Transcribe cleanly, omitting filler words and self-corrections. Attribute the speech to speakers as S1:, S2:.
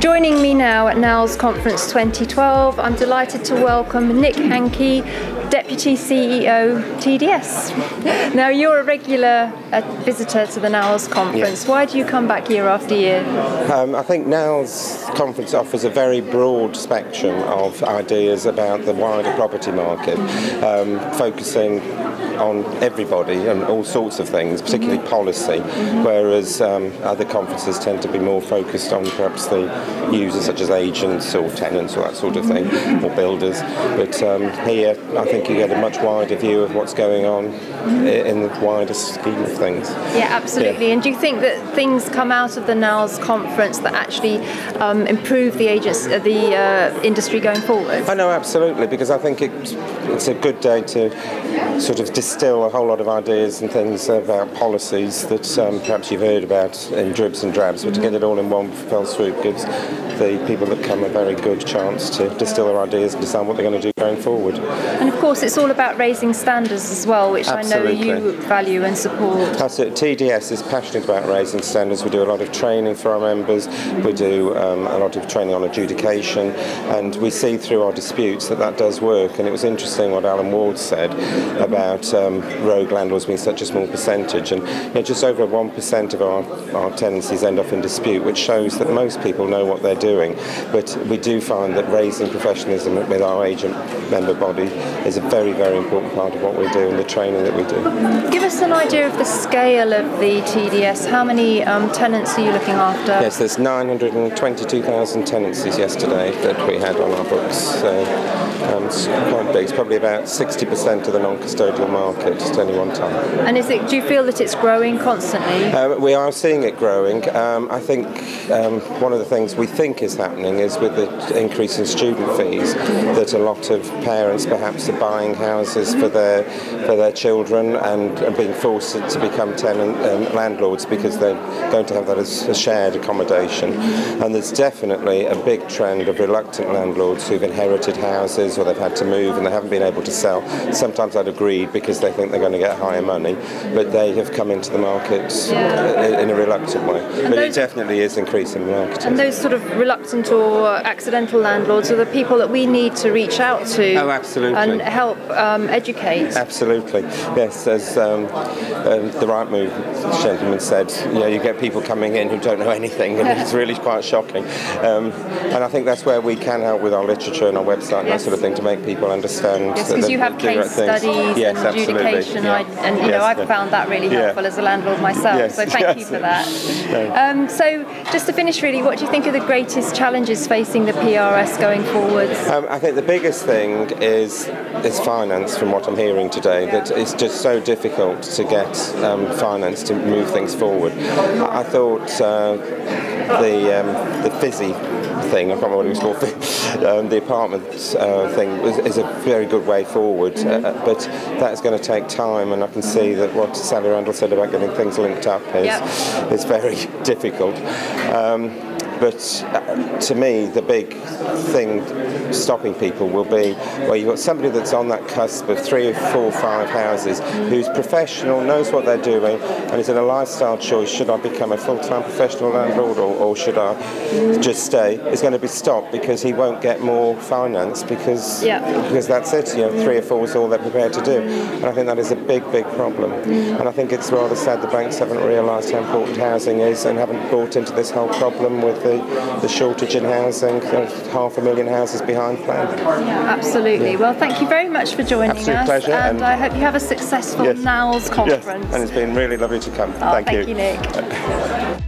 S1: Joining me now at NALS Conference 2012, I'm delighted to welcome Nick Hankey, Deputy CEO, TDS. Now, you're a regular visitor to the NALS Conference.
S2: Yes.
S1: Why do you come back year after year?
S2: I think NALS Conference offers a very broad spectrum of ideas about the wider property market, focusing on everybody and all sorts of things, particularly policy, whereas other conferences tend to be more focused on perhaps the users such as agents or tenants or that sort of thing, or builders. But here I think you get a much wider view of what's going on in the wider scheme of things.
S1: Yeah, absolutely. Yeah. And do you think that things come out of the NALS Conference that actually improve the industry going forward?
S2: I know, absolutely, because I think it's a good day to sort of distill a whole lot of ideas and things about policies that perhaps you've heard about in dribs and drabs, but to get it all in one fell swoop gives the people that come a very good chance to distill their ideas and decide what they're going to do going forward.
S1: And of course it's all about raising standards as well, which absolutely. I know you value and support.
S2: That's it. TDS is passionate about raising standards. We do a lot of training for our members, we do a lot of training on adjudication, and we see through our disputes that does work. And it was interesting what Alan Ward said about rogue landlords being such a small percentage, and just over 1% of our tenancies end up in dispute, which shows that most people know what they're doing. But we do find that raising professionalism with our agent member body is a very, very important part of what we do and the training that we do.
S1: Give us an idea of the scale of the TDS. How many tenants are you looking after?
S2: Yes, there's 922,000 tenancies yesterday that we had on our books. So it's quite big. It's probably about 60% of the non-custodial market at any one time.
S1: And do you feel that it's growing constantly?
S2: We are seeing it growing. I think one of the things we think is happening is with the increase in student fees that a lot of parents perhaps are buying houses for their children and being forced to become tenant landlords because they're going to have that as a shared accommodation. And there's definitely a big trend of reluctant landlords who've inherited houses or they've had to move and they haven't been able to sell. Sometimes I'd agreed because they think they're going to get higher money, but they have come into the market in a reluctant way. But it definitely is increasing the market.
S1: And those sort of reluctant or accidental landlords are the people that we need to reach out to.
S2: Oh, absolutely.
S1: And help educate.
S2: Absolutely. Yes, as the Right Move gentleman said, you get people coming in who don't know anything, and it's really quite shocking. And I think that's where we can help with our literature and our website and that sort of thing to make people understand.
S1: Yes, because you have case studies and adjudication, I've found that really helpful as a landlord myself. Yes. So thank you for that. So just to finish, really, what do you think are the greatest challenges facing the PRS going forward?
S2: I think the biggest thing is finance, from what I'm hearing today, that it's just so difficult to get finance to move things forward. I thought the fizzy thing, I can't remember what it was called, the apartment thing is a very good way forward, but that's going to take time, and I can see that what Sally Randall said about getting things linked up is very difficult. But to me, the big thing stopping people will be where you've got somebody that's on that cusp of 3, 4, 5 houses, who's professional, knows what they're doing, and is in a lifestyle choice. Should I become a full-time professional landlord or should I just stay? Is going to be stopped because he won't get more finance because that's it. 3 or 4 is all they're prepared to do. And I think that is a big, big problem. And I think it's rather sad the banks haven't realised how important housing is and haven't brought into this whole problem with the shortage in housing, 500,000 houses behind plan.
S1: Yeah, absolutely. Well, thank you very much for joining us.
S2: Pleasure.
S1: And I hope you have a successful NALS Conference.
S2: Yes. And it's been really lovely to come.
S1: Thank you, Nick.